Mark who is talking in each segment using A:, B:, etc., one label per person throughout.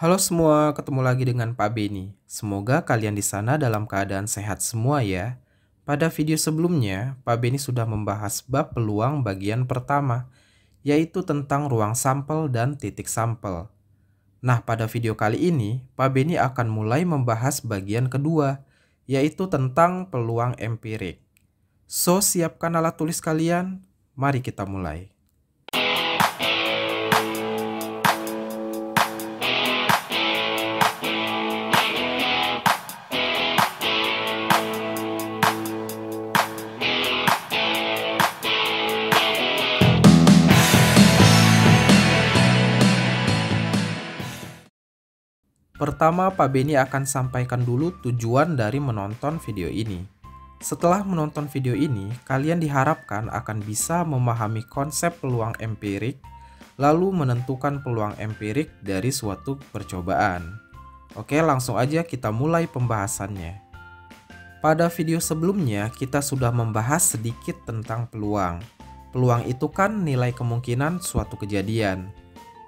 A: Halo semua, ketemu lagi dengan Pak Beni. Semoga kalian di sana dalam keadaan sehat semua ya. Pada video sebelumnya, Pak Beni sudah membahas bab peluang bagian pertama, yaitu tentang ruang sampel dan titik sampel. Nah, pada video kali ini, Pak Beni akan mulai membahas bagian kedua, yaitu tentang peluang empirik. So, siapkan alat tulis kalian, mari kita mulai. Pertama, Pak Beni akan sampaikan dulu tujuan dari menonton video ini. Setelah menonton video ini, kalian diharapkan akan bisa memahami konsep peluang empirik, lalu menentukan peluang empirik dari suatu percobaan. Oke, langsung aja kita mulai pembahasannya. Pada video sebelumnya, kita sudah membahas sedikit tentang peluang. Peluang itu kan nilai kemungkinan suatu kejadian.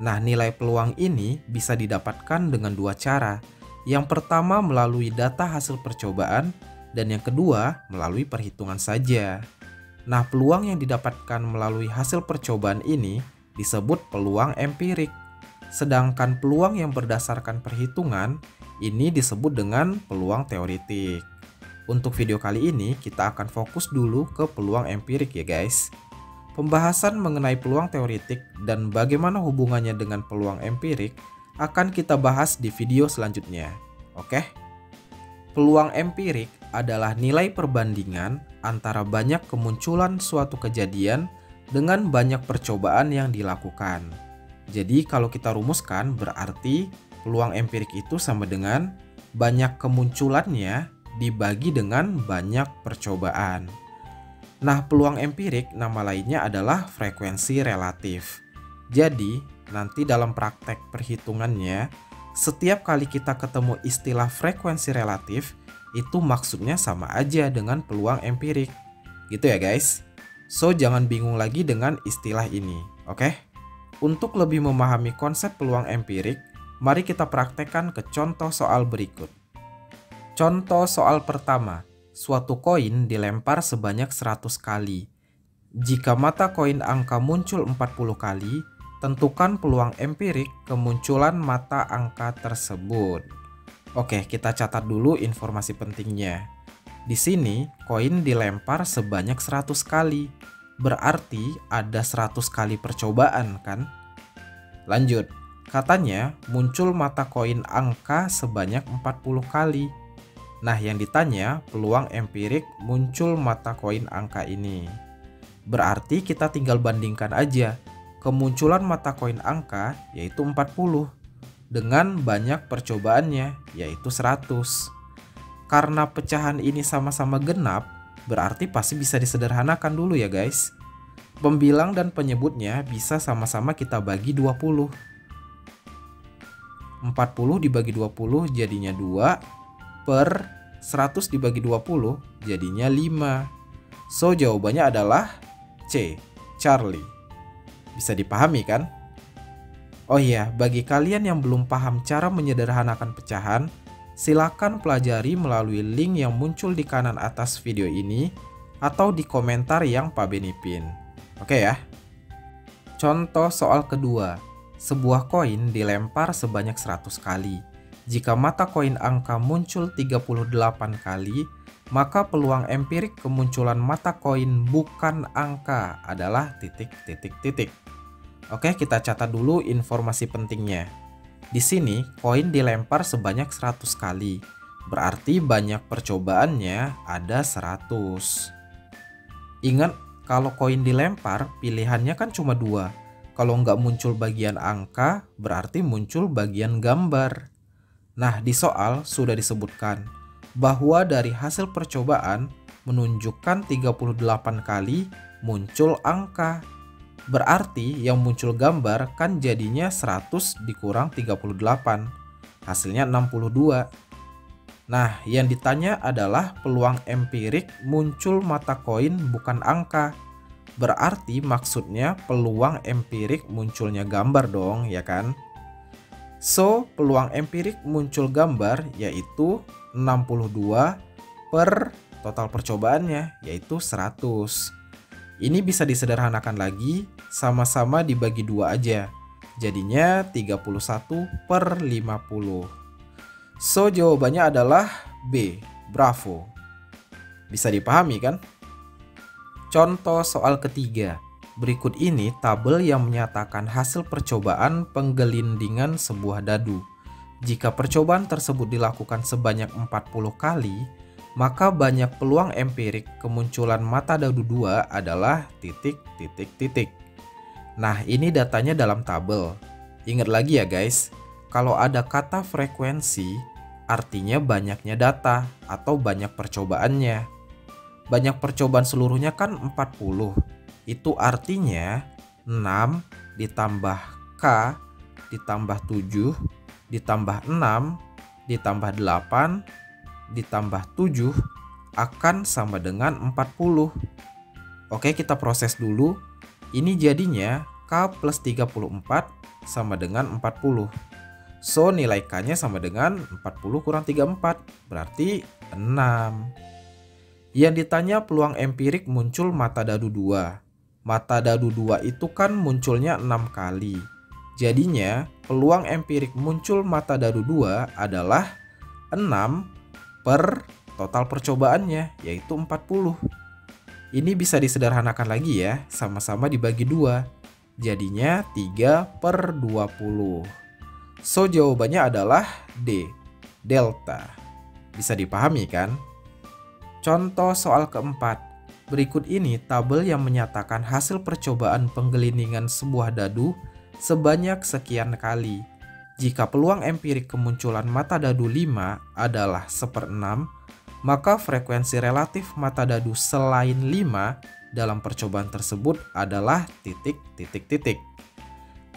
A: Nah, nilai peluang ini bisa didapatkan dengan dua cara. Yang pertama melalui data hasil percobaan, dan yang kedua melalui perhitungan saja. Nah, peluang yang didapatkan melalui hasil percobaan ini disebut peluang empirik. Sedangkan peluang yang berdasarkan perhitungan ini disebut dengan peluang teoretik. Untuk video kali ini kita akan fokus dulu ke peluang empirik ya guys. Pembahasan mengenai peluang teoretik dan bagaimana hubungannya dengan peluang empirik akan kita bahas di video selanjutnya. Oke? Peluang empirik adalah nilai perbandingan antara banyak kemunculan suatu kejadian dengan banyak percobaan yang dilakukan. Jadi kalau kita rumuskan berarti peluang empirik itu sama dengan banyak kemunculannya dibagi dengan banyak percobaan. Nah, peluang empirik nama lainnya adalah frekuensi relatif. Jadi, nanti dalam praktek perhitungannya, setiap kali kita ketemu istilah frekuensi relatif, itu maksudnya sama aja dengan peluang empirik. Gitu ya guys. So, jangan bingung lagi dengan istilah ini, oke? Untuk lebih memahami konsep peluang empirik, mari kita praktekkan ke contoh soal berikut. Contoh soal pertama. Suatu koin dilempar sebanyak 100 kali. Jika mata koin angka muncul 40 kali, tentukan peluang empirik kemunculan mata angka tersebut. Oke, kita catat dulu informasi pentingnya. Di sini, koin dilempar sebanyak 100 kali. Berarti ada 100 kali percobaan kan? Lanjut, katanya muncul mata koin angka sebanyak 40 kali. Nah, yang ditanya peluang empirik muncul mata koin angka ini. Berarti kita tinggal bandingkan aja kemunculan mata koin angka yaitu 40 dengan banyak percobaannya yaitu 100. Karena pecahan ini sama-sama genap, berarti pasti bisa disederhanakan dulu ya guys. Pembilang dan penyebutnya bisa sama-sama kita bagi 20. 40 dibagi 20 jadinya 2. Per 100 dibagi 20 jadinya 5. So jawabannya adalah C, Charlie. Bisa dipahami kan? Oh iya, bagi kalian yang belum paham cara menyederhanakan pecahan, silakan pelajari melalui link yang muncul di kanan atas video ini atau di komentar yang Pak Beni pin. Oke ya. Contoh soal kedua. Sebuah koin dilempar sebanyak 100 kali. Jika mata koin angka muncul 38 kali, maka peluang empirik kemunculan mata koin bukan angka adalah titik. Oke, kita catat dulu informasi pentingnya. Di sini, koin dilempar sebanyak 100 kali. Berarti banyak percobaannya ada 100. Ingat, kalau koin dilempar, pilihannya kan cuma 2. Kalau nggak muncul bagian angka, berarti muncul bagian gambar. Nah, di soal sudah disebutkan bahwa dari hasil percobaan menunjukkan 38 kali muncul angka. Berarti yang muncul gambar kan jadinya 100 dikurang 38. Hasilnya 62. Nah, yang ditanya adalah peluang empirik muncul mata koin bukan angka. Berarti maksudnya peluang empirik munculnya gambar dong, ya kan? So, peluang empirik muncul gambar yaitu 62 per total percobaannya yaitu 100. Ini bisa disederhanakan lagi, sama-sama dibagi 2 aja. Jadinya 31 per 50. So, jawabannya adalah B. Bravo. Bisa dipahami kan? Contoh soal ketiga. Berikut ini tabel yang menyatakan hasil percobaan penggelindingan sebuah dadu. Jika percobaan tersebut dilakukan sebanyak 40 kali, maka banyak peluang empirik kemunculan mata dadu 2 adalah titik, titik, titik. Nah, ini datanya dalam tabel. Ingat lagi ya guys, kalau ada kata frekuensi, artinya banyaknya data atau banyak percobaannya. Banyak percobaan seluruhnya kan 40. Itu artinya 6 ditambah K ditambah 7 ditambah 6 ditambah 8 ditambah 7 akan sama dengan 40. Oke, kita proses dulu. Ini jadinya K plus 34 sama dengan 40. So, nilai K-nya sama dengan 40 kurang 34, berarti 6. Yang ditanya peluang empirik muncul mata dadu 2. Mata dadu 2 itu kan munculnya 6 kali. Jadinya peluang empirik muncul mata dadu 2 adalah 6 per total percobaannya yaitu 40. Ini bisa disederhanakan lagi ya, sama-sama dibagi 2. Jadinya 3 per 20. So, jawabannya adalah D. Delta. Bisa dipahami kan? Contoh soal keempat. Berikut ini tabel yang menyatakan hasil percobaan penggelindingan sebuah dadu sebanyak sekian kali. Jika peluang empirik kemunculan mata dadu 5 adalah 1/6, maka frekuensi relatif mata dadu selain 5 dalam percobaan tersebut adalah titik, titik, titik.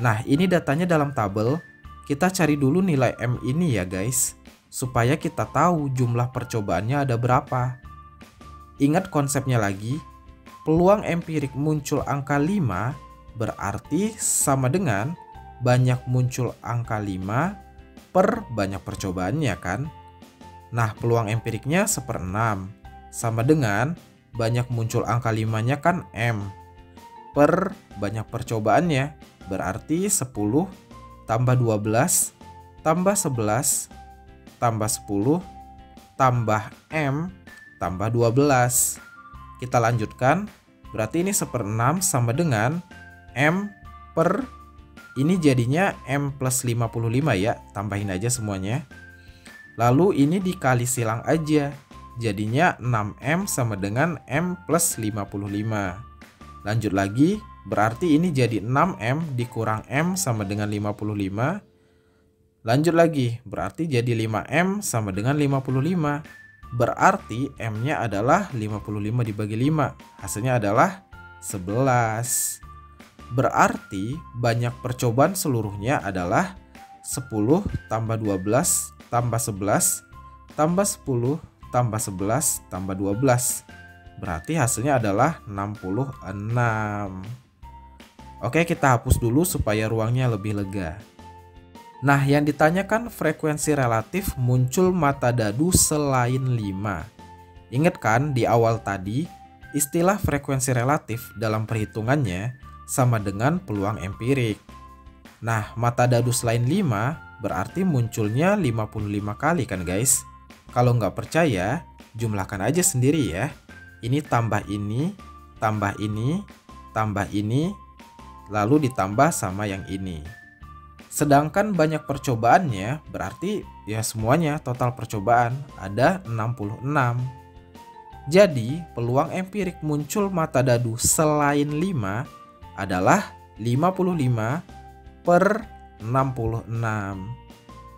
A: Nah, ini datanya dalam tabel. Kita cari dulu nilai M ini ya guys, supaya kita tahu jumlah percobaannya ada berapa. Ingat konsepnya lagi, peluang empirik muncul angka 5 berarti sama dengan banyak muncul angka 5 per banyak percobaannya kan? Nah, peluang empiriknya 1/6 sama dengan banyak muncul angka 5-nya kan M per banyak percobaannya, berarti 10 tambah 12 tambah 11 tambah 10 tambah M tambah 12. Kita lanjutkan, berarti ini 1/6 sama dengan M per, ini jadinya M plus 55 ya, tambahin aja semuanya. Lalu ini dikali silang aja, jadinya 6M sama dengan M plus 55. Lanjut lagi, berarti ini jadi 6M dikurang M sama dengan 55. Lanjut lagi, berarti jadi 5M sama dengan 55. Berarti M-nya adalah 55 dibagi 5. Hasilnya adalah 11. Berarti banyak percobaan seluruhnya adalah 10 tambah 12 tambah 11 tambah 10 tambah 11 tambah 12. Berarti hasilnya adalah 66. Oke, kita hapus dulu supaya ruangnya lebih lega. Nah, yang ditanyakan frekuensi relatif muncul mata dadu selain 5. Ingat kan di awal tadi, istilah frekuensi relatif dalam perhitungannya sama dengan peluang empirik. Nah, mata dadu selain 5 berarti munculnya 55 kali kan guys? Kalau nggak percaya, jumlahkan aja sendiri ya. Ini tambah ini, tambah ini, tambah ini, lalu ditambah sama yang ini. Sedangkan banyak percobaannya berarti ya semuanya total percobaan ada 66. Jadi peluang empirik muncul mata dadu selain 5 adalah 55 per 66.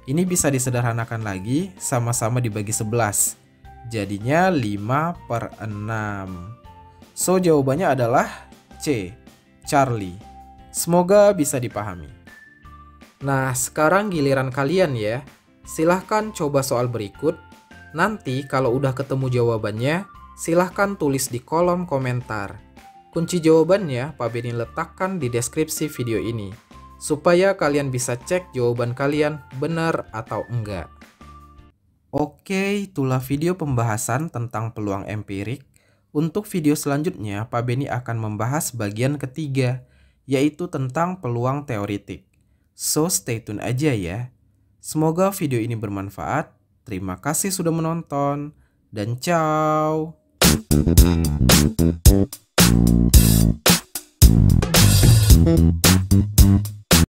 A: Ini bisa disederhanakan lagi, sama-sama dibagi 11. Jadinya 5 per 6. So jawabannya adalah C. Charlie. Semoga bisa dipahami. Nah, sekarang giliran kalian ya. Silahkan coba soal berikut. Nanti kalau udah ketemu jawabannya, silahkan tulis di kolom komentar. Kunci jawabannya Pak Beni letakkan di deskripsi video ini. supaya kalian bisa cek jawaban kalian benar atau enggak. Oke, itulah video pembahasan tentang peluang empirik. Untuk video selanjutnya, Pak Beni akan membahas bagian ketiga, yaitu tentang peluang teoritik. So, stay tune aja ya. Semoga video ini bermanfaat. Terima kasih sudah menonton, dan ciao.